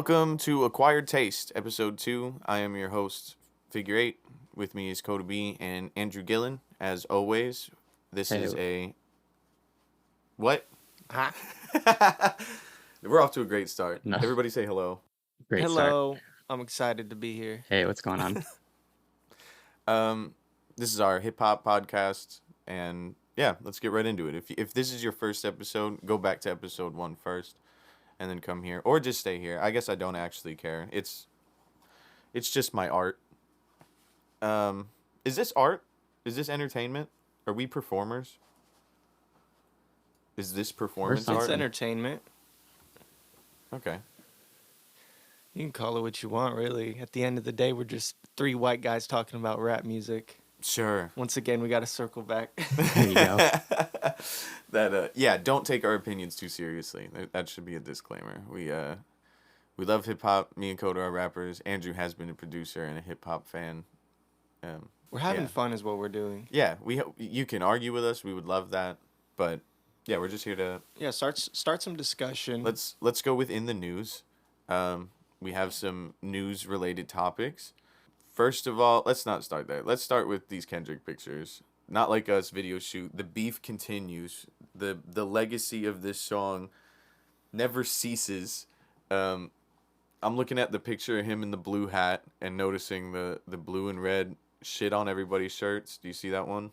Welcome to Acquired Taste, Episode 2. I am your host, Figure 8. With me is Koda B and Andrew Gillen. As always, this is a... What? Huh? We're off to a great start. No. Everybody say hello. Great Hello. start. I'm excited to be here. Hey, what's going on? This is our hip-hop podcast, and yeah, let's get right into it. If this is your first episode, go back to episode 1 first, and then come here. Or just stay here. I guess I don't actually care. It's just my art. Is this art? Is this entertainment? Are we performers? Is this performance art? It's entertainment. Okay. You can call it what you want, really. At the end of the day, we're just three white guys talking about rap music. Sure. Once again, we got to circle back. There you go. Yeah, don't take our opinions too seriously. That should be a disclaimer. We love hip hop. Me and Koda are rappers. Andrew has been a producer and a hip hop fan. We're having fun is what we're doing. Yeah, you can argue with us. We would love that. But yeah, we're just here to start some discussion. let's go within the news. We have some news related topics. First of all, let's not start there. Let's start with these Kendrick pictures. Not Like Us video shoot. The beef continues. The legacy of this song never ceases. I'm looking at the picture of him in the blue hat and noticing the blue and red shit on everybody's shirts. Do you see that one?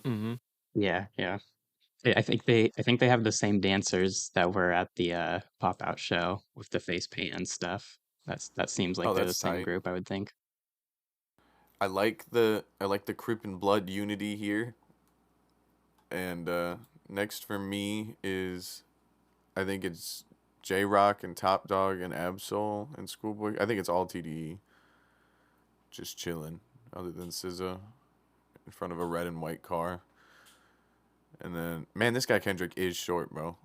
Mm-hmm. Yeah. I think they have the same dancers that were at the pop out show with the face paint and stuff. That seems like they're the same tight. group, I would think. I like the Crip and Blood unity here. And next for me is, I think it's J-Rock and Top Dog and Absol and Schoolboy. I think it's all TDE. Just chilling, other than SZA in front of a red and white car. And then, man, this guy Kendrick is short, bro.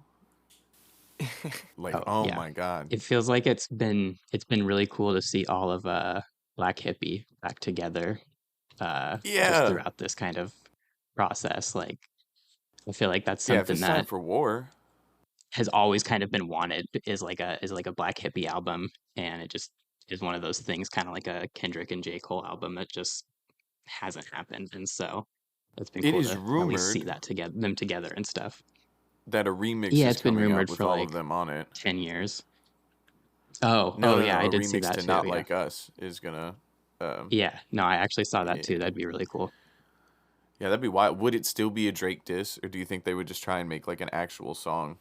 Like, yeah. My God. It feels like it's been really cool to see all of Black Hippie back together. Just throughout this kind of process. Like, I feel like that's something if it's that time for war has always kind of been wanted is like a Black Hippie album, and it just is one of those things, kind of like a Kendrick and J. Cole album that just hasn't happened, and so it's been cool to at least see that them together and stuff. That a remix it's been rumored with for all like of them on it. 10 years. No, I did see that to too. Not Like Us is gonna. I actually saw that too. That'd be really cool. Yeah, that'd be wild. Would it still be a Drake diss, or do you think they would just try and make like an actual song?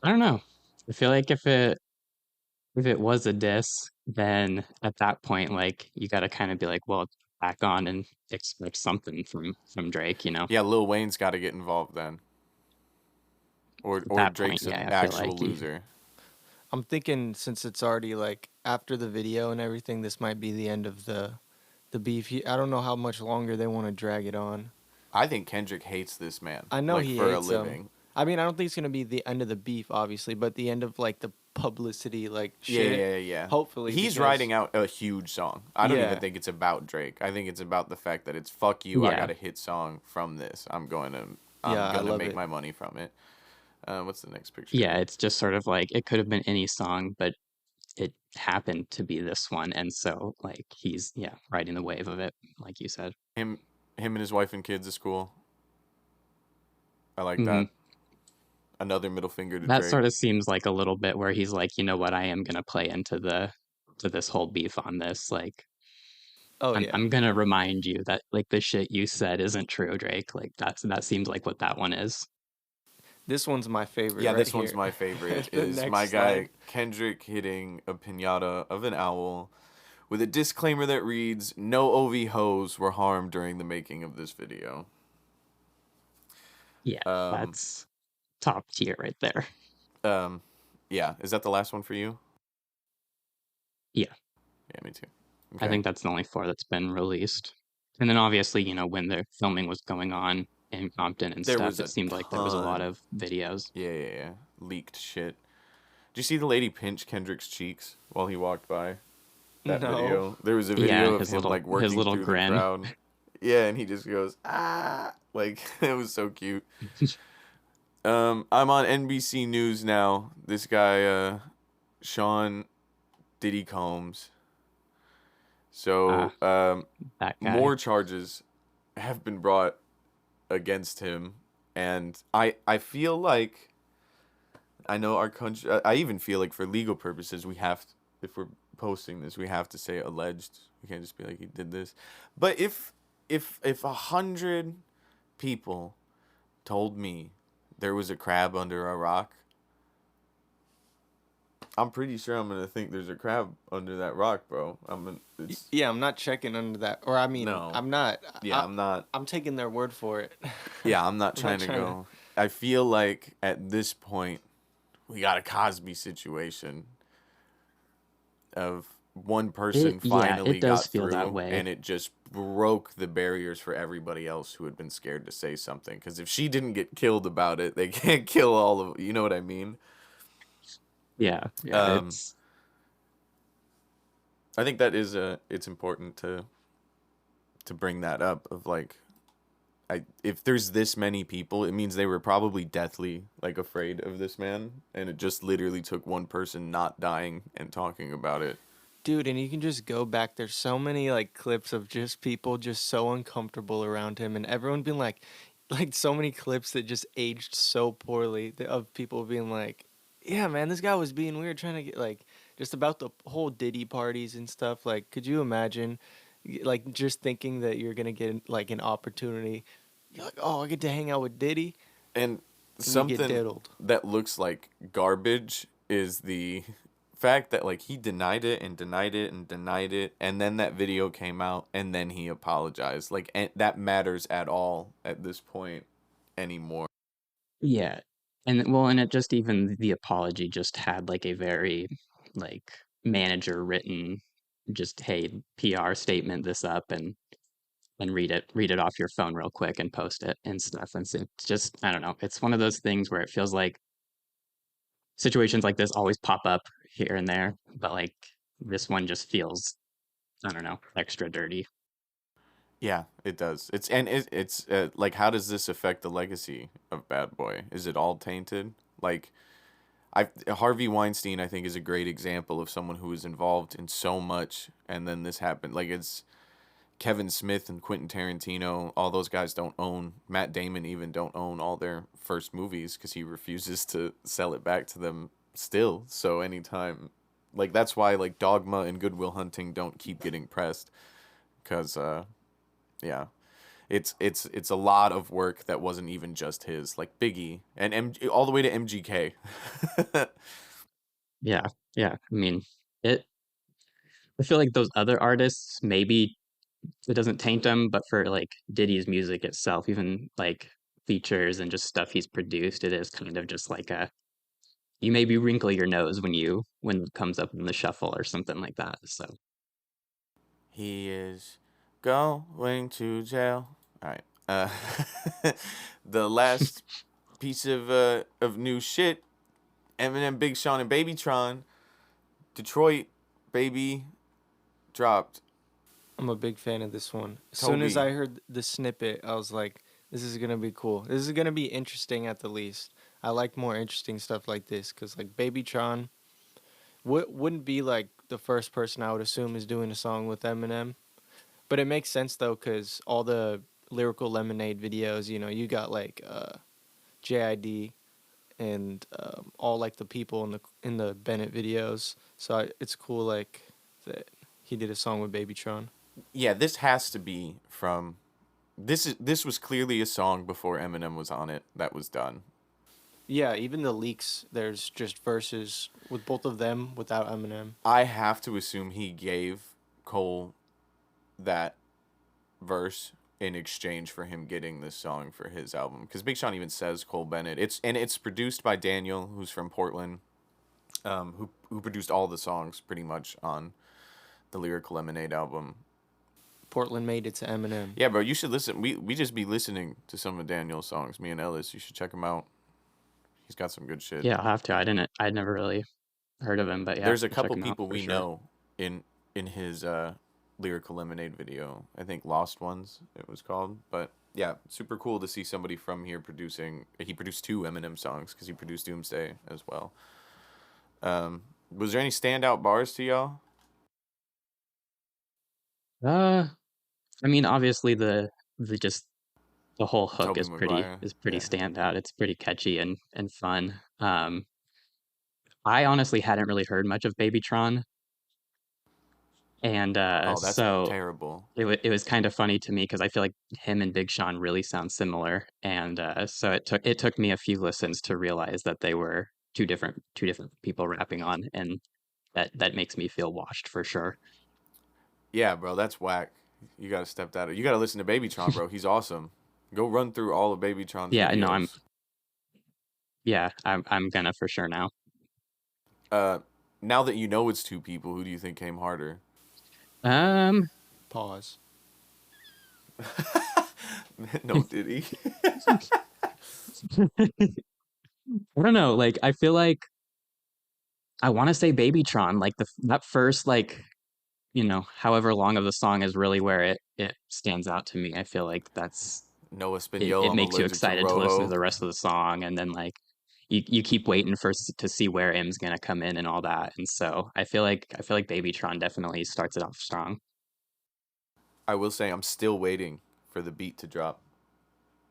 I don't know. I feel like if it was a diss, then at that point, like, you got to kind of be like, well, back on and expect something from Drake, you know? Yeah, Lil Wayne's got to get involved then. Or Drake's an actual loser. I'm thinking, since it's already like after the video and everything, this might be the end of the beef. I don't know how much longer they want to drag it on. I think Kendrick hates this man. I know, like, he hates for a living. Him. I mean, I don't think it's gonna be the end of the beef, obviously, but the end of like the publicity, like shit. Yeah. Hopefully, he's writing out a huge song. I don't even think it's about Drake. I think it's about the fact that it's fuck you. I got a hit song from this. I'm gonna make my money from it. What's the next picture? Yeah, it's just sort of like, it could have been any song, but it happened to be this one, and so like he's riding the wave of it, like you said. Him and his wife and kids is cool. I like that. Another middle finger to that Drake. Sort of seems like a little bit where he's like, you know what, I am gonna play into this whole beef on this. Like, I'm gonna remind you that like the shit you said isn't true, Drake. Like that seems like what that one is. This one's my favorite. Yeah, right this here. one's my favorite. Is my guy Kendrick hitting a piñata of an owl with a disclaimer that reads, "No OV hoes were harmed during the making of this video." Yeah, that's top tier right there. Yeah. Is that the last one for you? Yeah. Yeah, me too. Okay. I think that's the only 4 that's been released. And then obviously, when the filming was going on in Compton and stuff, it seemed like there was a lot of videos. Yeah. Leaked shit. Did you see the lady pinch Kendrick's cheeks while he walked by? That video. There was a video of him like working through the crowd. Yeah, and he just goes, ah, like, it was so cute. I'm on NBC News now. This guy, Sean Diddy Combs. Ah, So, that guy. more charges have been brought against him, and I feel like I know our country. I even feel like for legal purposes, we have to, if we're posting this, we have to say alleged. We can't just be like he did this. But if 100 people told me there was a crab under a rock, I'm pretty sure I'm gonna think there's a crab under that rock, bro. It's Yeah, I'm not checking under that, or I mean, no, I'm not. yeah, I'm not. I'm taking their word for it. Yeah, I'm not I'm not trying to trying to. go. I feel like at this point we got a Cosby situation of one person Yeah, it finally does got feel that through way. and it just broke the barriers for everybody else who had been scared to say something, because if she didn't get killed about it, they can't kill all of, you know what I mean. Yeah, yeah, um it's I think that is it's important to bring that up of like, if there's this many people, it means they were probably deathly like afraid of this man, and it just literally took one person not dying and talking about it. Dude, and you can just go back. There's so many like clips of just people just so uncomfortable around him, and everyone being like so many clips that just aged so poorly of people being like, "Yeah, man, this guy was being weird, trying to get like just about the whole Diddy parties and stuff." Like, could you imagine, like just thinking that you're gonna get like an opportunity? You're like, "Oh, I get to hang out with Diddy," And and you get something diddled. that looks like garbage is the fact that like he denied it and denied it and denied it, and then that video came out and then he apologized. Like, and that matters at all at this point anymore. yeah. And well, and it just even the apology just had like a very like manager written just hey, PR statement this up and read it off your phone real quick and post it and stuff. And so it's just I don't know. It's one of those things where it feels like situations like this always pop up here and there, but like this one just feels I don't know, extra dirty. Yeah, it does. It's like, how does this affect the legacy of Bad Boy? Is it all tainted? Like, I Harvey Weinstein, I think, is a great example of someone who was involved in so much, and then this happened. Like, it's Kevin Smith and Quentin Tarantino. All those guys don't own. Matt Damon even don't own all their first movies because he refuses to sell it back to them still. So anytime, like, that's why like Dogma and Good Will Hunting don't keep getting pressed, because yeah, it's a lot of work that wasn't even just his, like Biggie and all the way to MGK. Yeah, yeah. I mean, it. I feel like those other artists maybe it doesn't taint them, but for like Diddy's music itself, even like features and just stuff he's produced, it is kind of just like a you maybe wrinkle your nose when it comes up in the shuffle or something like that. So He is going to jail. All right. The last piece of new shit: Eminem, Big Sean, and Babytron. Detroit, baby, dropped. I'm a big fan of this one. As soon as Toby. I heard the snippet, I was like, this is going to be cool. This is going to be interesting at the least. I like more interesting stuff like this because, like, Babytron wouldn't be like the first person I would assume is doing a song with Eminem. But it makes sense, though, because all the Lyrical Lemonade videos, you got like JID and all like the people in the Bennett videos. So it's cool, like, that he did a song with Babytron. Yeah, this has to be from. This was clearly a song before Eminem was on it that was done. Yeah, even the leaks, there's just verses with both of them without Eminem. I have to assume he gave Cole that verse in exchange for him getting this song for his album, because Big Sean even says Cole Bennett. It's produced by Daniel, who's from Portland, who produced all the songs pretty much on the Lyrical Lemonade album. Portland made it to Eminem. Yeah, bro, you should listen. We just be listening to some of Daniel's songs. Me and Ellis, you should check him out. He's got some good shit. yeah, I'll have to. I'd never really heard of him, but yeah, There's a we'll check couple him out people for we sure. know in his Lyrical Lemonade video. I think Lost Ones it was called, but yeah, super cool to see somebody from here producing. He produced two Eminem songs because he produced Doomsday as well. Was there any standout bars to y'all? Uh, I mean, obviously the just the whole hook Toby Maguire. is pretty Yeah. standout. It's pretty catchy and fun. I honestly hadn't really heard much of Babytron, and Oh, that's so terrible. it was kind of funny to me because I feel like him and Big Sean really sound similar, and so it took me a few listens to realize that they were two different people rapping on, and that makes me feel washed for sure. Yeah, bro, that's whack. You gotta step that. You gotta listen to Babytron, bro. He's awesome. Go run through all of Babytron's Yeah, no, I'm videos. yeah, I'm gonna for sure now. Uh, now that you know it's two people, who do you think came harder? Um, Pause. No, Diddy. I don't know. Like, I feel like I want to say Babytron. Like that first however long of the song is really where it stands out to me. I feel like that's No it. Espanol. It I'm makes you allergic to excited to listen to Rojo. the rest of the song, and then like you keep waiting to see where M's gonna come in and all that. And so I feel like Babytron definitely starts it off strong. I will say I'm still waiting for the beat to drop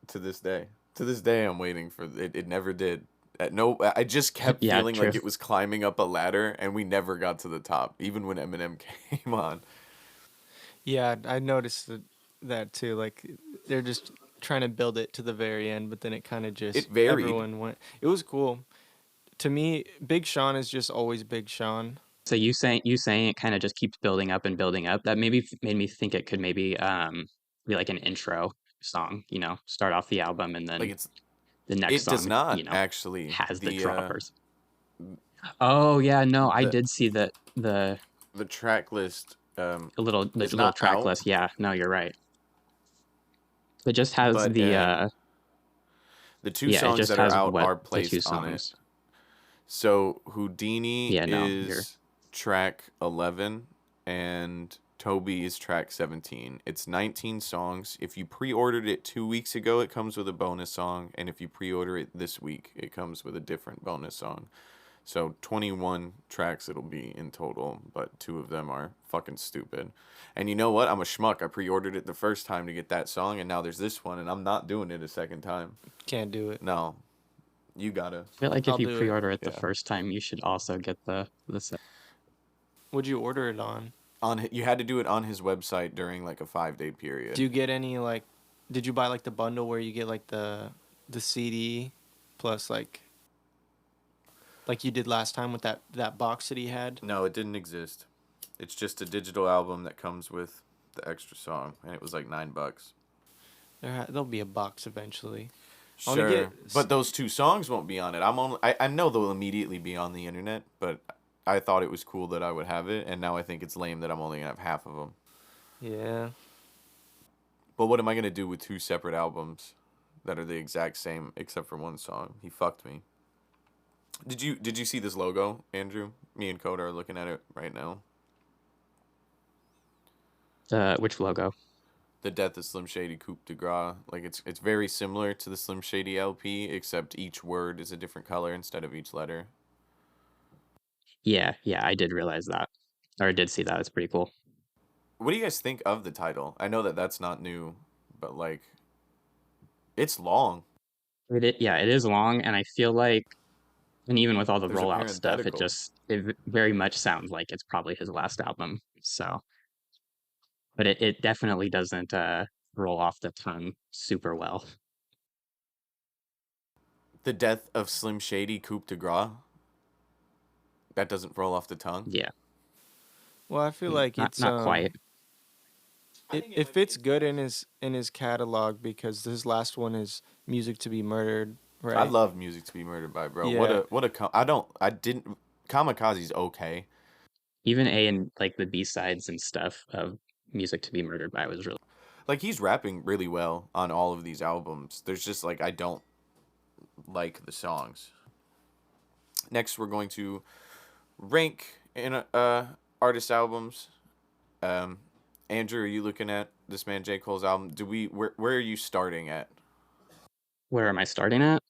to this day. To this day, I'm waiting for it. It never did. No, I just kept Yeah, feeling true. like it was climbing up a ladder, and we never got to the top, even when Eminem came on. Yeah, I noticed that too. Like they're just trying to build it to the very end, but then it kind of It just varied. everyone went. It was cool. To me, Big Sean is just always Big Sean. So you saying it kind of just keeps building up and building up. That maybe made me think it could maybe be like an intro song. Start off the album and Like then it's the next it does song, not actually. has the The droppers. Oh yeah, no, I the did see that the track list the is little not track out, list. Yeah, no, you're right. It just has but the two yeah, it songs just that are has out what are the two placed on it. songs. So Houdini Yeah, no, you're is track 11 and Toby is track 17. It's 19 songs. If you pre-ordered it 2 weeks ago, it comes with a bonus song, and if you pre-order it this week, it comes with a different bonus song. So 21 tracks it'll be in total, but two of them are fucking stupid. And you know what? I'm a schmuck. I pre-ordered it the first time to get that song, and now there's this one, and I'm not doing it a second time. Can't do it. No, you gotta. I feel like if I'll you do it. pre-order it the Yeah. first time, you should also get the set. Would you order it on? You had to do it on his website during like a 5-day Do period. you get any like? Did you buy like the bundle where you get like the CD plus like you did last time with that box that he had? No, it didn't exist. It's just a digital album that comes with the extra song, and it was like $9. There'll be a box eventually. I want to Sure, get. but those two songs won't be on it. I know they'll immediately be on the internet, but I thought it was cool that I would have it, and now I think it's lame that I'm only gonna have half of them. Yeah. But what am I gonna do with two separate albums that are the exact same except for one song? He fucked me. Did you see this logo, Andrew? Me and Koda are looking at it right now. Which logo? The Death of Slim Shady Coupe de Gras. Like it's very similar to the Slim Shady LP, except each word is a different color instead of each letter. Yeah, yeah, I did realize that, or I did see that. It's pretty cool. What do you guys think of the title? I know that that's not new, but like it's long. Yeah, it is long, and I feel like, and even with all the There's a rollout stuff, parenthetical. very much sounds like it's probably his last album. So, but it definitely doesn't roll off the tongue super well. The Death of Slim Shady Coupe de Gras. That doesn't roll off the tongue. Yeah, Well, I feel like it's not quite. it fits good in his catalog because his last one is Music to Be Murdered, I right? love Music to Be Murdered by, bro. Yeah. I don't I didn't Kamikaze's okay. Even A and like the B sides and stuff of Music to Be Murdered by was really. Like he's rapping really well on all of these albums. There's just like I don't like the songs. Next, we're going to rank in artist albums. Um, Andrew, are you looking at this man J. Cole's album, where are you starting at? Where am I starting at?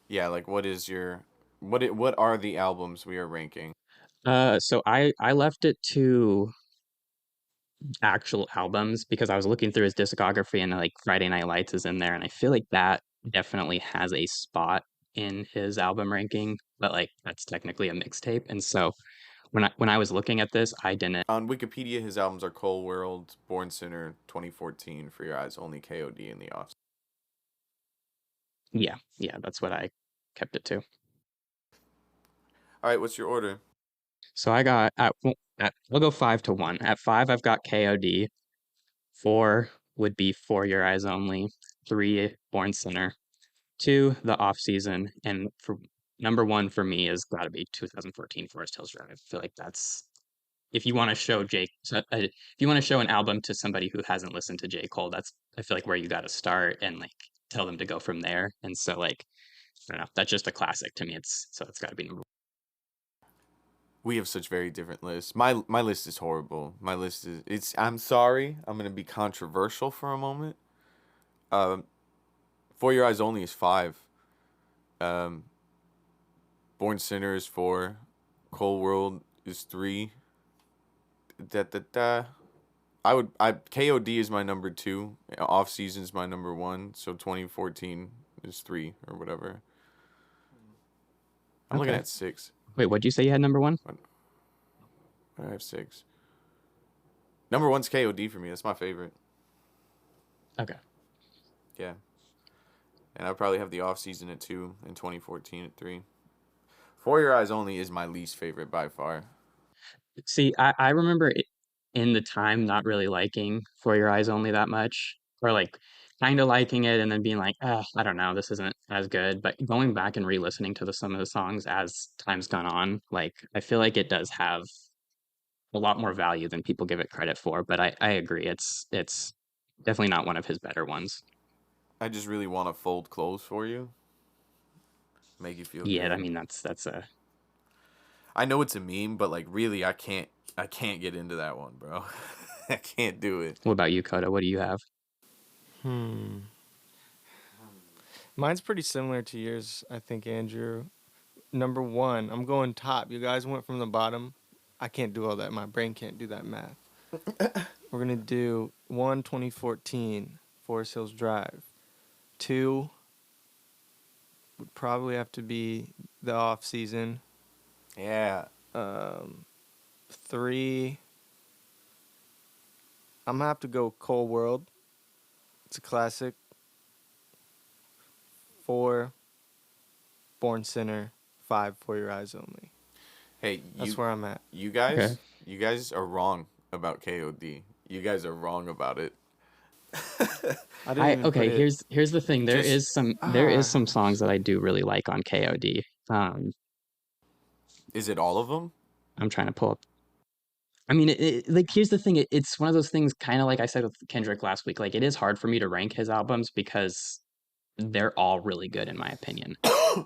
Yeah, like what are the albums we are ranking? So I left it to actual albums because I was looking through his discography and like Friday Night Lights is in there, and I feel like that definitely has a spot in his album ranking, but like that's technically a mixtape. And so when I was looking at this, I didn't. On Wikipedia, his albums are Cold World, Born Sinner, 2014, For Your Eyes Only, KOD, and The Off. Yeah, that's what I kept it to. All right, what's your order? So I got we'll go 5 to 1. At 5, I've got KOD. 4 would be For Your Eyes Only. 3, Born Sinner. 2, The Off Season, and for number 1 for me is got to be 2014 Forest Hills Drive. I feel like that's if you want to show if you want to show an album to somebody who hasn't listened to J. Cole, that's I feel like where you got to start and like tell them to go from there. And so like I don't know, that's just a classic to me. It's got to be number. We have such very different lists. My list is horrible. My list is it's. I'm sorry. I'm gonna be controversial for a moment. Um, For Your Eyes Only is 5. Um, Born Sinner is 4. Cold World is 3. Da da da. KOD is my number 2. Off Season is my number 1. So 2014 is 3 or whatever. I'm looking Okay. at 6. Wait, what'd you say you had number 1? I have 6. Number 1's KOD for me. That's my favorite. Okay. Yeah. And I probably have the Off Season at 2 and 2014 at 3. For Your Eyes Only is my least favorite by far. See, I remember in the time not really liking For Your Eyes Only that much, or like kind of liking it and then being like, I don't know, this isn't as good. But going back and re-listening to some of the songs as time's gone on, like I feel like it does have a lot more value than people give it credit for. But I agree, it's definitely not one of his better ones. I just really want to fold clothes for you. Make you feel Yeah, I good. mean that's a I know it's a meme, but like really I can't get into that one, bro. I can't do it. What about you, Koda? What do you have? Mine's pretty similar to yours, I think, Andrew. Number 1, I'm going top. You guys went from the bottom. I can't do all that. My brain can't do that math. We're going to do 1, 2014, Forest Hills Drive. 2 would probably have to be The Off Season. Yeah. 3, I'm going to have to go Cold World. It's a classic. 4, Born Sinner. 5, For Your Eyes Only. Hey, That's where I'm at. you Okay. guys are wrong about KOD. You guys are wrong about it. I didn't even Okay, put it. here's the thing. There Just is some songs that I do really like on KOD. is it all of them? I'm trying to pull up. I mean, like here's the thing. It's one of those things, kind of like I said with Kendrick last week. Like it is hard for me to rank his albums because they're all really good in my opinion.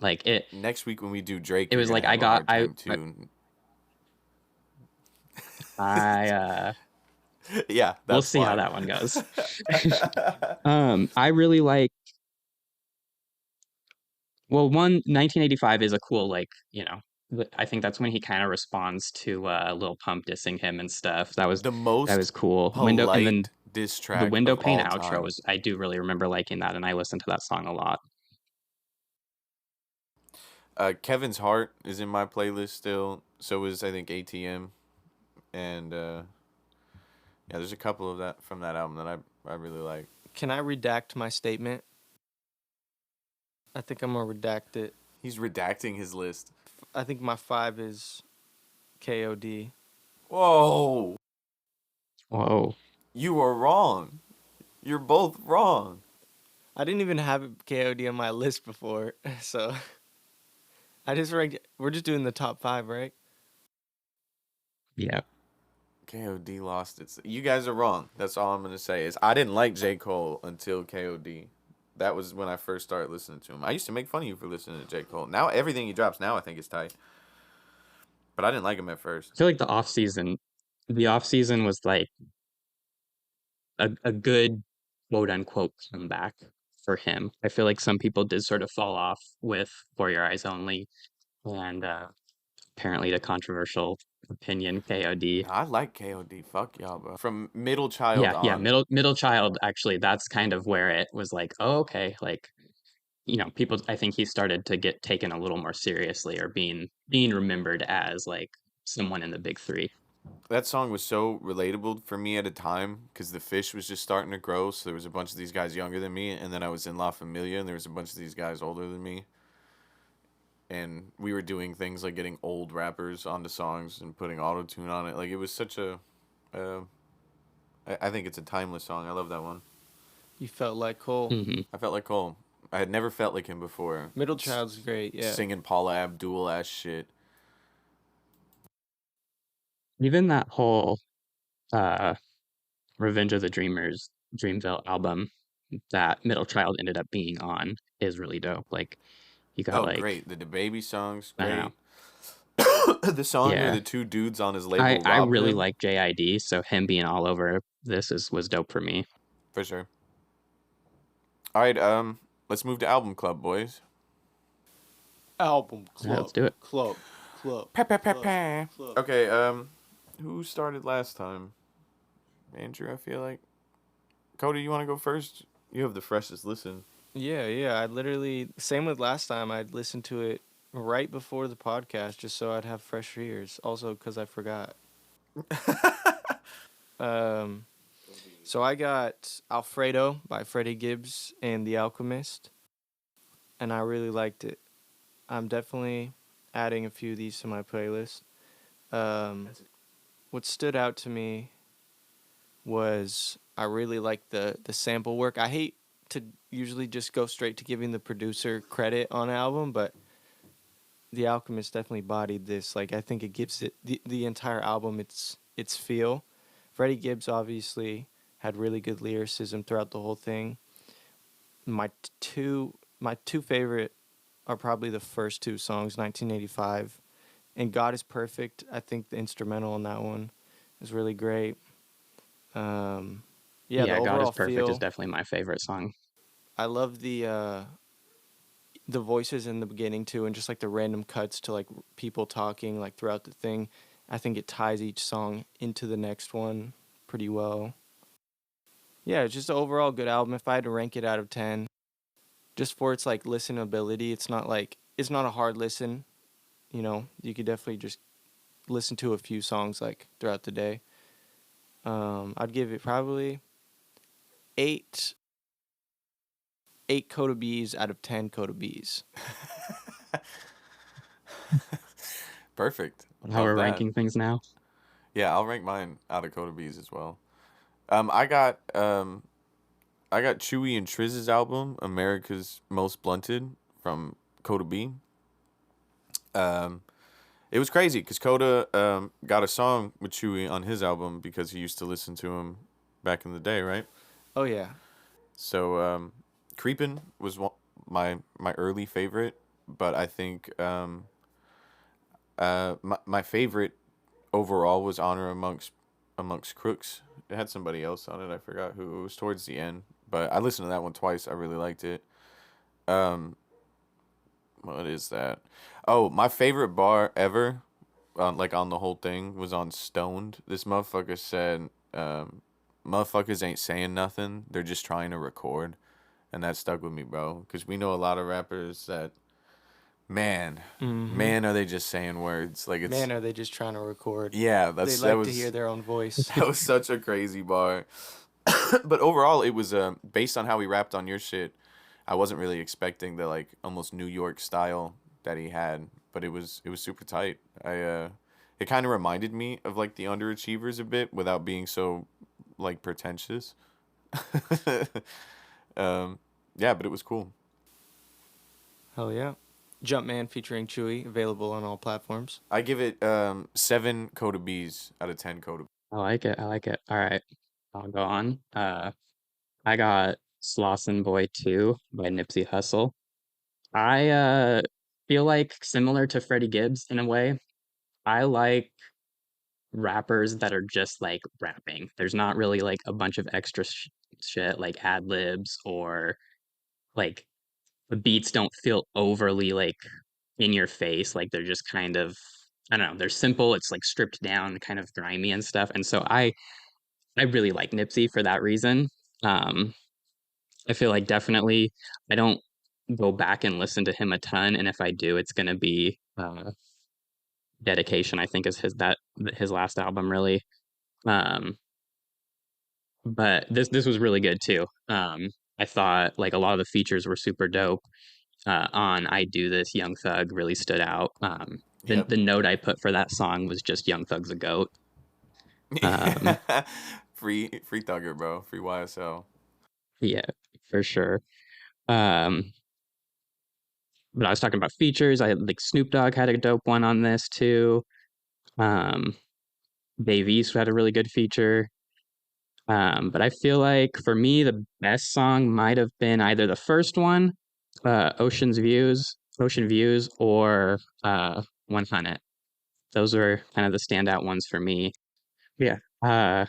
Like Next week when we do Drake, it you're was gonna like have a hard time too. I Yeah, that's we'll see how fine. that one goes. I really like. Well, 1985 is a cool, like, I think that's when he kind of responds to Lil Pump dissing him and stuff. That was The most cool. And then polite diss the track window of pane all outro time. was, I do really remember liking that, and I listened to that song a lot. Kevin's Heart is in my playlist still. So is I think ATM, and yeah, there's a couple of that from that album that I really like. Can I redact my statement? I think I'm going to redact it. He's redacting his list. I think my 5 is KOD. Whoa, Whoa. you are wrong. You're both wrong. I didn't even have KOD on my list before, so I just ranked. We're just doing the top 5, right? Yeah. KOD lost it. You guys are wrong. That's all I'm gonna say. Is I didn't like J. Cole until KOD. That was when I first started listening to him. I used to make fun of you for listening to J. Cole. Now everything he drops now I think is tight. But I didn't like him at first. I feel like the off season was like a good quote unquote comeback for him. I feel like some people did sort of fall off with For Your Eyes Only, and apparently the controversial opinion KOD. I like KOD. Fuck y'all, bro. From Middle Child Yeah, on. middle child, actually, that's kind of where it was like, oh, okay, like, people, I think he started to get taken a little more seriously, or being remembered as like someone in the big three. That song was so relatable for me at a time because the fish was just starting to grow. So there was a bunch of these guys younger than me, and then I was in La Familia, and there was a bunch of these guys older than me. And we were doing things like getting old rappers onto songs and putting auto tune on it. Like it was such a, uh, I think it's a timeless song. I love that one. You felt like Cole. Hmm. I felt like Cole. I had never felt like him before. Middle Child's great, yeah. Singing Paula Abdul ass shit. Even that whole uh, Revenge of the Dreamers, Dreamville album that Middle Child ended up being on is really dope. Like, you got Oh, like, great! The baby song's I don't know, great. The song where yeah. the two dudes on his I label I robbed really him, like JID, so him being all over this is was dope for me. for sure. All right, let's move to album club, boys. Album Yeah, let's club, do it. club, club, Pa pa pa club, pa. club. Okay, who started last time? Andrew, I feel like. Cody, you want to go first? You have the freshest listen. Yeah. I literally same with last time. I'd listen to it right before the podcast just so I'd have fresh ears. Also, because I forgot. Um, so I got Alfredo by Freddie Gibbs and The Alchemist, and I really liked it. I'm definitely adding a few of these to my playlist. What stood out to me was I really like the sample work. I hate to usually just go straight to giving the producer credit on an album, but The Alchemist definitely bodied this. Like I think it gives it the entire album its feel. Freddie Gibbs obviously had really good lyricism throughout the whole thing. My two favorite are probably the first two songs, 1985 and God is Perfect. I think the instrumental on that one is really great. Um, yeah, the Yeah, God is overall Perfect is feel. definitely my favorite song. I love the voices in the beginning too, and just like the random cuts to like people talking like throughout the thing. I think it ties each song into the next one pretty well. Yeah, it's just an overall good album. If I had to rank it out of 10, just for its like listenability, it's not a hard listen. You could definitely just listen to a few songs like throughout the day. I'd give it probably eight Koda B's out of 10 Koda B's. Perfect. How Love we're that. ranking things now? Yeah, I'll rank mine out of Coda B's as well. I got Chewy and Triz's album, America's Most Blunted, from Coda B. Um, it was crazy because Coda got a song with Chewy on his album because he used to listen to him back in the day, right? Oh yeah, So Creepin' was my early favorite, but I think my favorite overall was Honor Amongst Crooks. It had somebody else on it. I forgot who. It was towards the end, but I listened to that one twice. I really liked it. Um, what is that? Oh, my favorite bar ever, like on the whole thing, was on Stoned. This motherfucker said, "Motherfuckers ain't saying nothing. They're just trying to record," and that stuck with me, bro. Because we know a lot of rappers that, man, mm-hmm. man, are they just saying words? Like it's, Man, are they just trying to record? yeah, They that like to hear was their own voice. that was such a crazy bar. But overall, it was based on how he rapped on your shit. I wasn't really expecting the like almost New York style that he had, but it was super tight. It kind of reminded me of like the Underachievers a bit without being so like pretentious. um, yeah, but it was cool. Hell yeah. Jumpman featuring Chewy, available on all platforms. I give it 7 Coda B's out of 10 Coda. I like it. I like it. All right, I'll go on. I got Slauson Boy 2 by Nipsey Hussle. I feel like similar to Freddie Gibbs in a way. I like rappers that are just like rapping. There's not really like a bunch of extra shit like ad libs or like the beats don't feel overly like in your face. Like they're just kind of, I don't know, they're simple. It's like stripped down, kind of grimy and stuff. And so I really like Nipsey for that reason. Um, I feel like definitely I don't go back and listen to him a ton, and if I do, it's gonna be Dedication. I think is his last album really. Um, but this was really good too. I thought like a lot of the features were super dope. On I Do This, Young Thug really stood out. Yep. The note I put for that song was just Young Thug's a goat. Um, Free Thugger, bro. Free YSL. yeah, for sure. Um, but I was talking about features. I had like Snoop Dogg had a dope one on this too. Um, Dave East had a really good feature. But I feel like for me, the best song might have been either the first one, Ocean Views, or 100. Those are kind of the standout ones for me. Yeah. I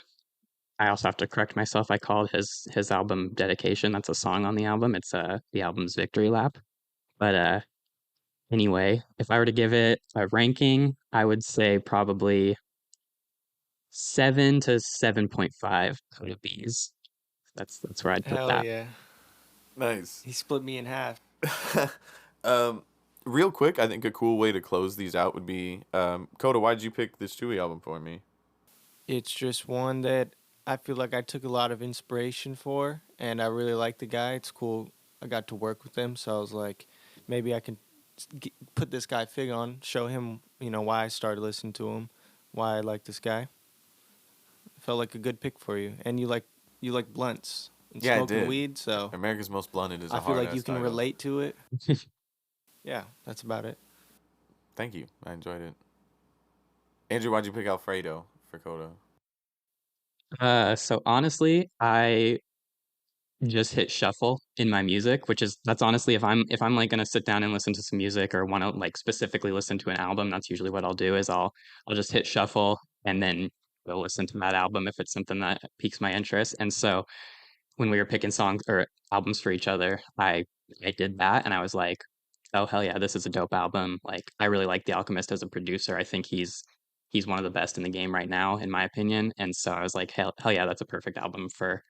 also have to correct myself. I called his album Dedication. That's a song on the album. It's the album's Victory Lap. But anyway, if I were to give it a ranking, I would say probably 7 to 7.5 Coda Bees. That's where I'd put Hell that. yeah. Nice. He split me in half. um, Real quick, I think a cool way to close these out would be, Coda, why'd you pick this Chewy album for me? It's just one that I feel like I took a lot of inspiration for, and I really like the guy. It's cool. I got to work with him, so I was like, maybe I can put this guy Fig on, show him, why I started listening to him, why I like this guy. Felt like a good pick for you, and you like blunts and Yeah, I smoking did. weed, so America's Most Blunted is I a feel hard like you ass can title. relate to it. Yeah, that's about it. Thank you. I enjoyed it. Andrew, why'd you pick Alfredo for Coda? So honestly, I just hit shuffle in my music, which is that's honestly if I'm like gonna sit down and listen to some music or want to like specifically listen to an album, that's usually what I'll do is I'll just hit shuffle and then go listen to that album if it's something that piques my interest. And so when we were picking songs or albums for each other, I did that and I was like, oh hell yeah, this is a dope album. Like I really like The Alchemist as a producer. I think he's one of the best in the game right now, in my opinion. And so I was like, hell yeah, that's a perfect album for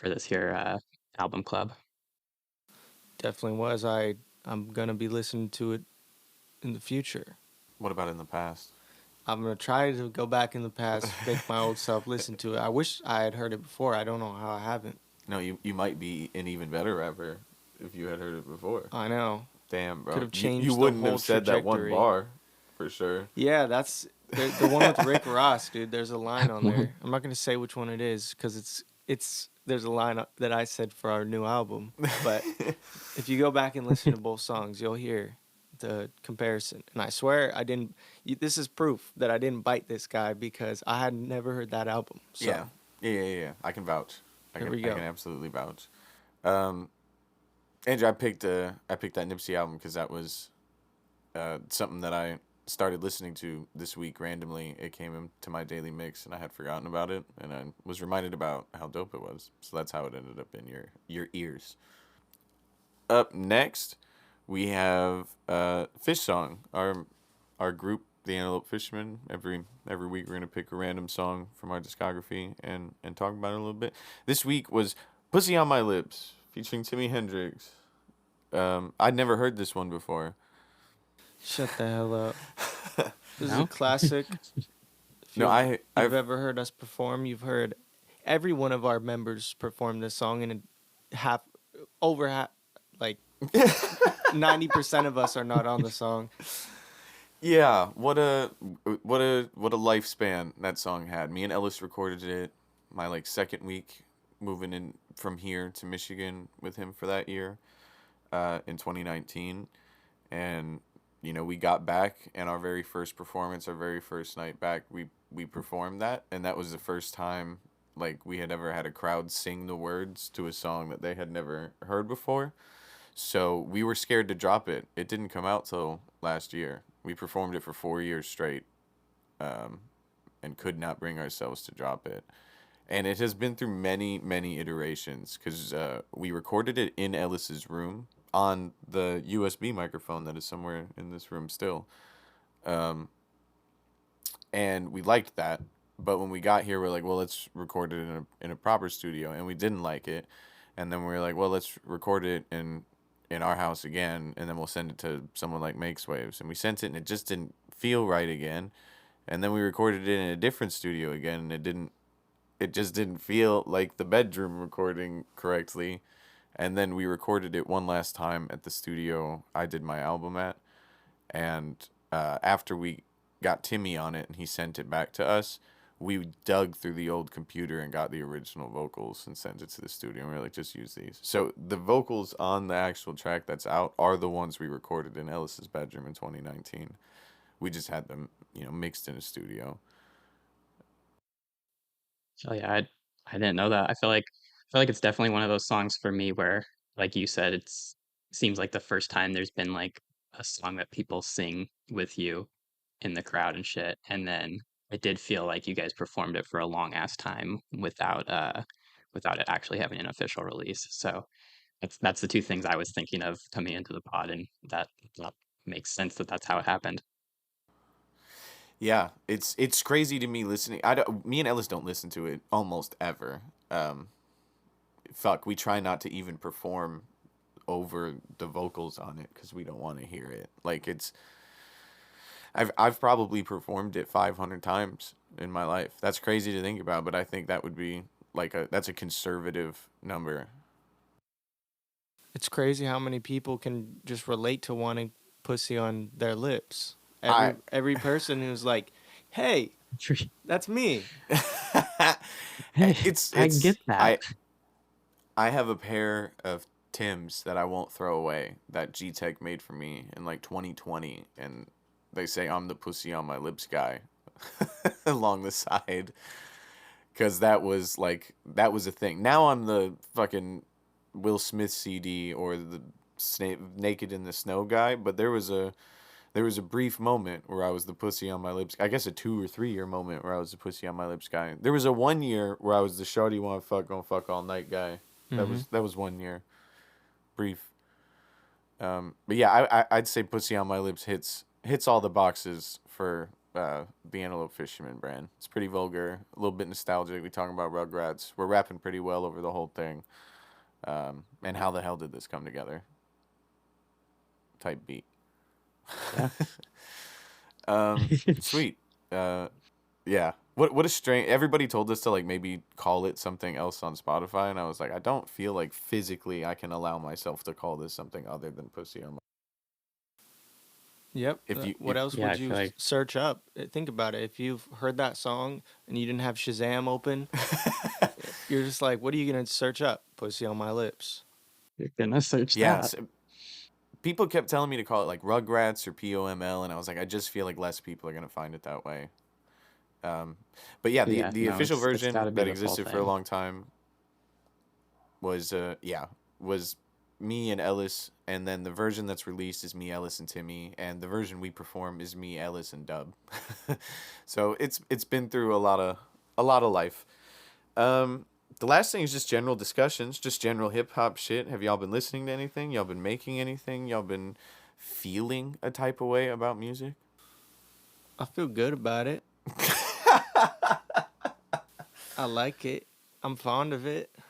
this here album club. Definitely was. I'm gonna be listening to it in the future. What about in the past? I'm gonna try to go back in the past, make my old self listen to it. I wish I had heard it before. I don't know how I haven't. No, you might be an even better rapper if you had heard it before. I know. Damn, Could bro. have You changed the wouldn't whole have said that one trajectory. bar, for sure. Yeah, that's the one with Rick Ross, dude. There's a line on there. I'm not gonna say which one it is because it's there's a line that I said for our new album. But if you go back and listen to both songs, you'll hear the comparison. And I swear I didn't. This is proof that I didn't bite this guy because I had never heard that album. So Yeah. Yeah. I can vouch. here we I go. can absolutely vouch. Um, Andrew, I picked that Nipsey album because that was something that I started listening to this week randomly. It came into my daily mix, and I had forgotten about it, and I was reminded about how dope it was. So that's how it ended up in your ears. Up next, we have Fish Song, our group, the Antelope Fishermen. Every week we're gonna pick a random song from our discography and talk about it a little bit. This week was "Pussy on My Lips" featuring Timmy Hendrix. I'd never heard this one before. Shut the hell up. This is a No? classic. If No, you've I've ever heard us perform, you've heard every one of our members perform this song, and half, over half, like 90% of us are not on the song. yeah. What a lifespan that song had. Me and Ellis recorded it my like second week moving in from here to Michigan with him for that year, in 2019. And we got back, and our very first performance, our very first night back, we performed that, and that was the first time like we had ever had a crowd sing the words to a song that they had never heard before. So we were scared to drop it. It didn't come out till last year. We performed it for 4 years straight, um, and could not bring ourselves to drop it. And it has been through many, many iterations because we recorded it in Ellis's room on the USB microphone that is somewhere in this room still. Um, and we liked that. But when we got here, we're like, well, let's record it in a proper studio, and we didn't like it. And then we were like, well, let's record it in our house again, and then we'll send it to someone like Makes Waves. And we sent it, and it just didn't feel right again. And then we recorded it in a different studio again, and it just didn't feel like the bedroom recording correctly. And then we recorded it one last time at the studio I did my album at. And after we got Timmy on it and he sent it back to us, we dug through the old computer and got the original vocals and sent it to the studio. And we were like, just use these. So the vocals on the actual track that's out are the ones we recorded in Ellis's bedroom in 2019. We just had them, mixed in a studio. So yeah, I didn't know that. I feel like it's definitely one of those songs for me where, like you said, seems like the first time there's been like a song that people sing with you in the crowd and shit. And then it did feel like you guys performed it for a long ass time without it actually having an official release. So that's the two things I was thinking of coming into the pod, and that makes sense that that's how it happened. Yeah, it's crazy to me listening. Me and Ellis don't listen to it almost ever. Um, Fuck, we try not to even perform over the vocals on it because we don't want to hear it. Like I've probably performed it 500 times in my life. That's crazy to think about, but I think that would be that's a conservative number. It's crazy how many people can just relate to wanting pussy on their lips. I Every person who's like, "Hey, that's me." Hey, it's I it's get that. I have a pair of Tims that I won't throw away that G Tech made for me in like 2020, and they say I'm the pussy on my lips guy along the side because that was a thing. Now I'm the fucking Will Smith CD or the Naked in the Snow guy, but there was a brief moment where I was the pussy on my lips. I guess a 2 or 3 year moment where I was the pussy on my lips guy. There was a 1 year where I was the shorty want fuck gonna fuck all night guy. Mm-hmm. That was 1 year, brief. But yeah, I'd say pussy on my lips hits all the boxes for the Antelope Fisherman brand. It's pretty vulgar, a little bit nostalgic. We talking about Rugrats. We're rapping pretty well over the whole thing. And how the hell did this come together? Type beat. Yeah. Sweet. Yeah. What a strange. Everybody told us to like maybe call it something else on Spotify, and I was like, I don't feel like physically I can allow myself to call this something other than pussy on my. Yep. If you What if else Yeah, would I you feel like search up? Think about it. If you've heard that song and you didn't have Shazam open, you're just like, what are you gonna search up? Pussy on my lips. you're gonna search yeah, that. people kept telling me to call it like Rugrats or POML, and I was like, I just feel like less people are gonna find it that way. Um, but yeah, But yeah, the no, official it's got version to be that this whole existed for a thing. long time was was me and Ellis, and then the version that's released is me, Ellis, and Timmy, and the version we perform is me, Ellis, and Dub. So it's been through a lot of life. Um, the last thing is just general discussions, just general hip hop shit. Have y'all been listening to anything? Y'all been making anything? Y'all been feeling a type of way about music? I feel good about it. I like it. I'm fond of it. I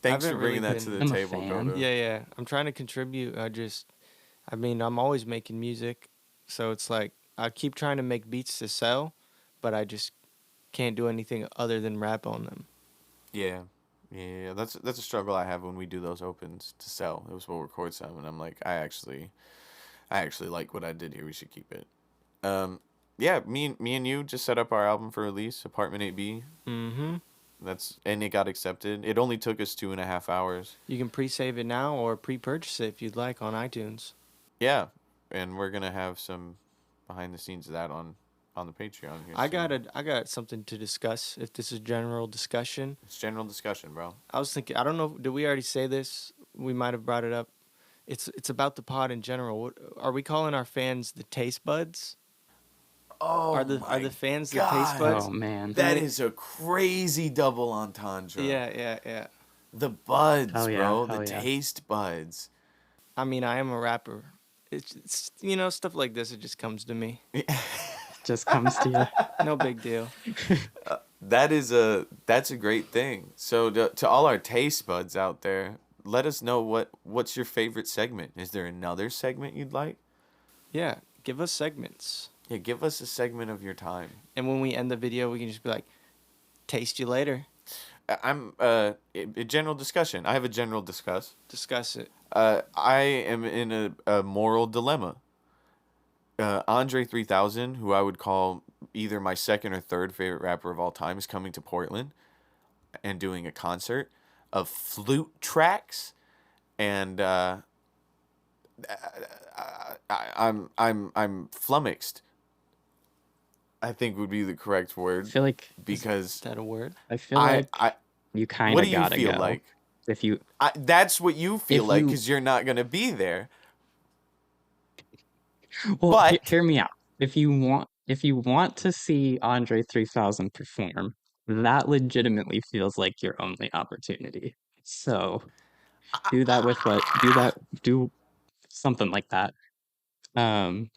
Thanks for haven't really bringing that to been. the I'm a table, fan. Koda. Yeah, yeah. I'm trying to contribute. I mean, I'm always making music, so it's like I keep trying to make beats to sell, but I just can't do anything other than rap on them. Yeah. Yeah, that's a struggle I have when we do those opens to sell. It was we'll record some, and I'm like, I actually like what I did here. We should keep it. Um, yeah, me and you just set up our album for release, Apartment 8B. Mm-hmm. And it got accepted. It only took us 2.5 hours. You can pre-save it now or pre-purchase it if you'd like on iTunes. Yeah, and we're gonna have some behind the scenes of that on the Patreon here soon. I got something to discuss. If this is general discussion, It's general discussion, bro. I was thinking. I don't know. Did we already say this? We might have brought it up. It's about the pod in general. Are we calling our fans the taste buds? Oh Are the my fans the taste God. buds? Oh man. That they- is a crazy double entendre. Yeah. The buds, Hell yeah. bro. The Hell yeah. taste buds. I mean, I am a rapper. It's stuff like this. It just comes to me. Just comes to you. No big deal. That's a great thing. So to all our taste buds out there, let us know what's your favorite segment. Is there another segment you'd like? Yeah, give us segments. Yeah, give us a segment of your time. And when we end the video, we can just be like, taste you later. I'm a general discussion. I have a general discuss. Discuss it. I am in a moral dilemma. Andre 3000, who I would call either my second or third favorite rapper of all time, is coming to Portland and doing a concert of flute tracks, and I'm flummoxed, I think would be the correct I word, feel like because Is that a word? I feel like you kind what of do you gotta feel go. like? If you That's what you feel If like you- because you're not gonna be there. well, But hear me out. If you want to see Andre 3000 perform, that legitimately feels like your only opportunity. So do that with what do something like that. Um,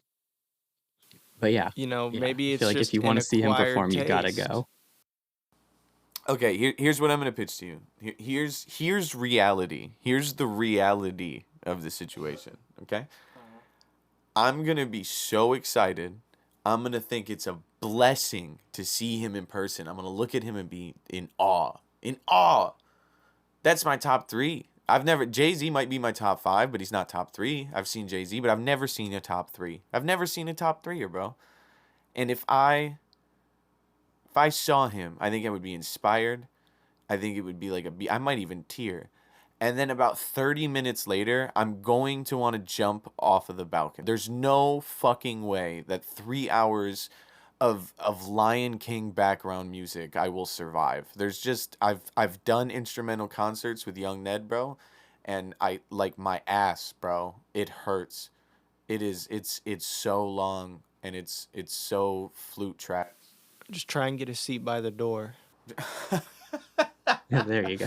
but yeah, Maybe I it's feel like if just you want an to see him acquired perform, you gotta taste. go. okay, here's what I'm gonna pitch to you. Here's reality. Here's the reality of the situation. Okay, I'm gonna be so excited. I'm gonna think it's a blessing to see him in person. I'm gonna look at him and be in awe. In awe. That's my top three. I've never Jay-Z might be my top five, but he's not top three. I've seen Jay-Z, but I've never seen a top three. I've never seen a top three, bro. And if I saw him, I think I would be inspired. I think it would be like I might even tear. And then about 30 minutes later, I'm going to want to jump off of the balcony. There's no fucking way that 3 hours of Lion King background music I will survive. There's just I've done instrumental concerts with Young Ned, bro, and I like my ass, bro. It hurts. It's so long and it's so flute track. Just try and get a seat by the door. There you go.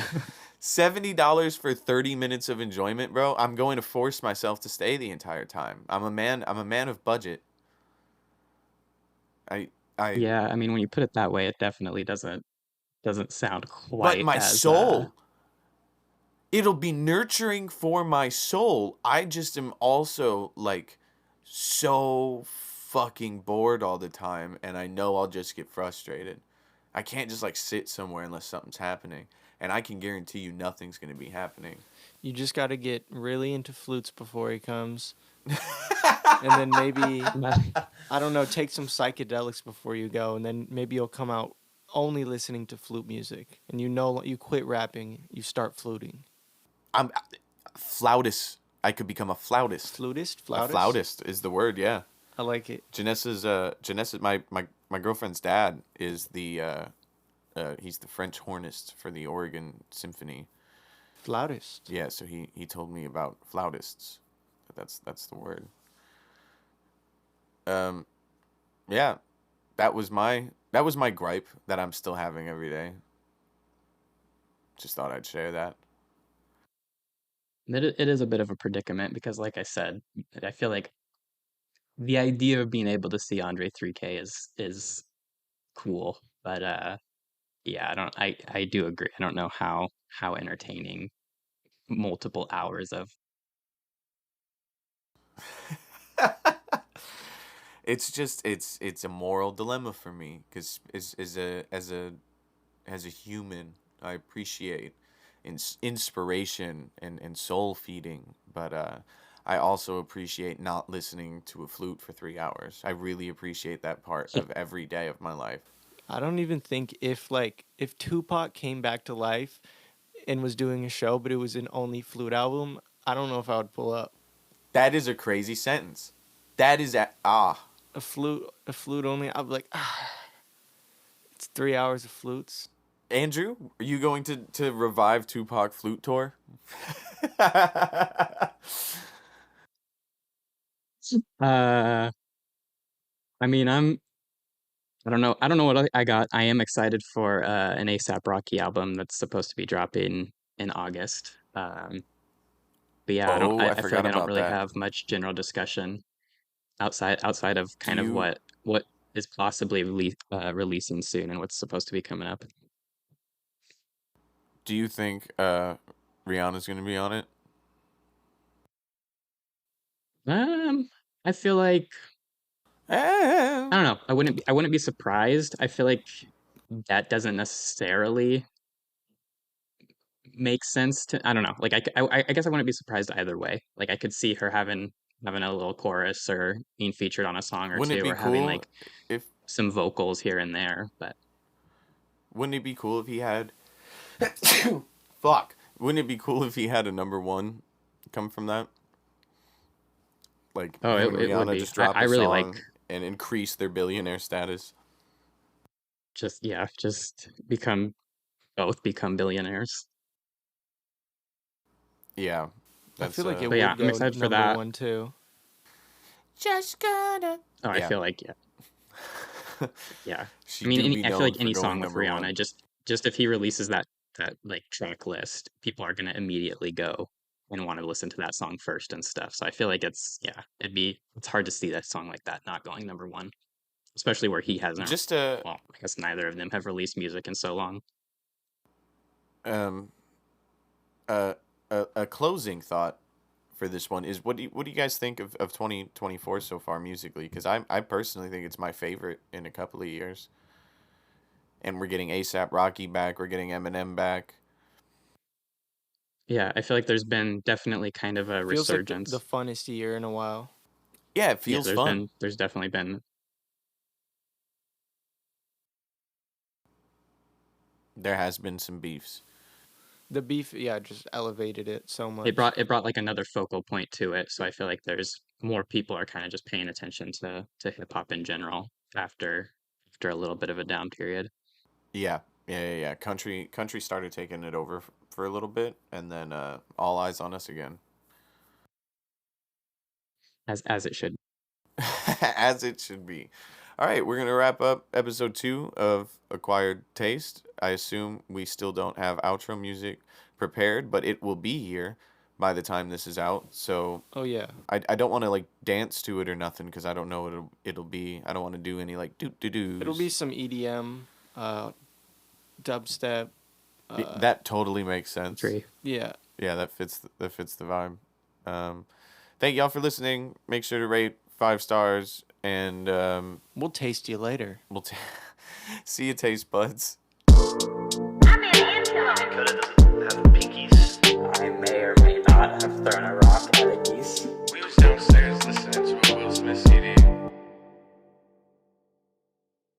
$70 for 30 minutes of enjoyment, bro. I'm going to force myself to stay the entire time. I'm a man of budget. I Yeah, I mean, when you put it that way, it definitely doesn't sound But quite my as soul, it'll be nurturing for my soul. I just am also like so fucking bored all the time, and I know I'll just get frustrated. I can't just like sit somewhere unless something's happening, and I can guarantee you nothing's going to be happening. You just got to get really into flutes before he comes. And then maybe, I don't know, take some psychedelics before you go. And then maybe you'll come out only listening to flute music. And you quit rapping, you start fluting. I'm flautist. I could become a flautist. Flutist? A Flautist? flautist is the word, yeah. I like it. Janessa's my girlfriend's dad is he's the French hornist for the Oregon Symphony. Flautist. Yeah, so he told me about flautists. That's the word. Yeah, that was my gripe that I'm still having every day. Just thought I'd share that. it is a bit of a predicament because, like I said, I feel like the idea of being able to see Andre 3K is cool, but yeah, I do agree. I don't know how entertaining multiple hours of It's just it's a moral dilemma for me because as a human, I appreciate inspiration and soul feeding, but I also appreciate not listening to a flute for 3 hours. I really appreciate that part of every day of my life. I don't even think if Tupac came back to life and was doing a show, but it was an only flute album, I don't know if I would pull up. That is a crazy sentence. That is A flute only. I'd be like, it's 3 hours of flutes. Andrew, are you going to revive Tupac flute tour? I mean, I don't know what I got. I am excited for an ASAP Rocky album that's supposed to be dropping in August. But yeah, Oh, I I feel forgot like I don't about really that. have much general discussion outside of Do kind of you what is possibly releasing soon and what's supposed to be coming up. do you think Rihanna's gonna be on it? I feel like Eh. I don't know. I wouldn't be surprised. I feel like that doesn't necessarily make sense to. I don't know. Like I guess I wouldn't be surprised either way. Like I could see her having a little chorus or being featured on a song or Wouldn't it two be or having cool like if some vocals here and there. But wouldn't it be cool if he had fuck. Wouldn't it be cool if he had a number one come from that? Like oh, him and it would Rihanna be. just drop I a really like song and increase their billionaire status. just become billionaires. Yeah. I That's feel like it But yeah, would I'm go excited for number that. one too. just gonna. Oh, I Yeah. feel like yeah. She I mean, do be I feel known like for any going song with number Rihanna, one. just if he releases that like track list, people are gonna immediately go and want to listen to that song first and stuff. So I feel like it's hard to see that song like that not going number one, especially where he hasn't. Just a Well, I guess neither of them have released music in so long. um a a closing thought for this one is what do you guys think of 2024 so far musically? Because I personally think it's my favorite in a couple of years. And we're getting ASAP Rocky back. We're getting Eminem back. Yeah, I feel like there's been definitely kind of a Feels like the resurgence. funnest year in a while. Yeah, it Yeah, feels fun. there's definitely been There has been some beefs. The beef, yeah, just elevated it so much. it brought like another focal point to it. So I feel like there's more people are kind of just paying attention to hip hop in general after a little bit of a down period. Yeah. Country started taking it over for a little bit, and then all eyes on us again, As it should. as it should be. All right, we're gonna wrap up episode 2 of Acquired Taste. I assume we still don't have outro music prepared, but it will be here by the time this is out. So Oh yeah, I don't want to like dance to it or nothing because I don't know what it'll be. I don't want to do any like doo doo it'll be doos. some EDM, dubstep. That totally makes sense. Agree. Yeah, Yeah, that fits the vibe. Um, thank y'all for listening. Make sure to rate 5 stars, and we'll taste you later. we'll see you, taste buds.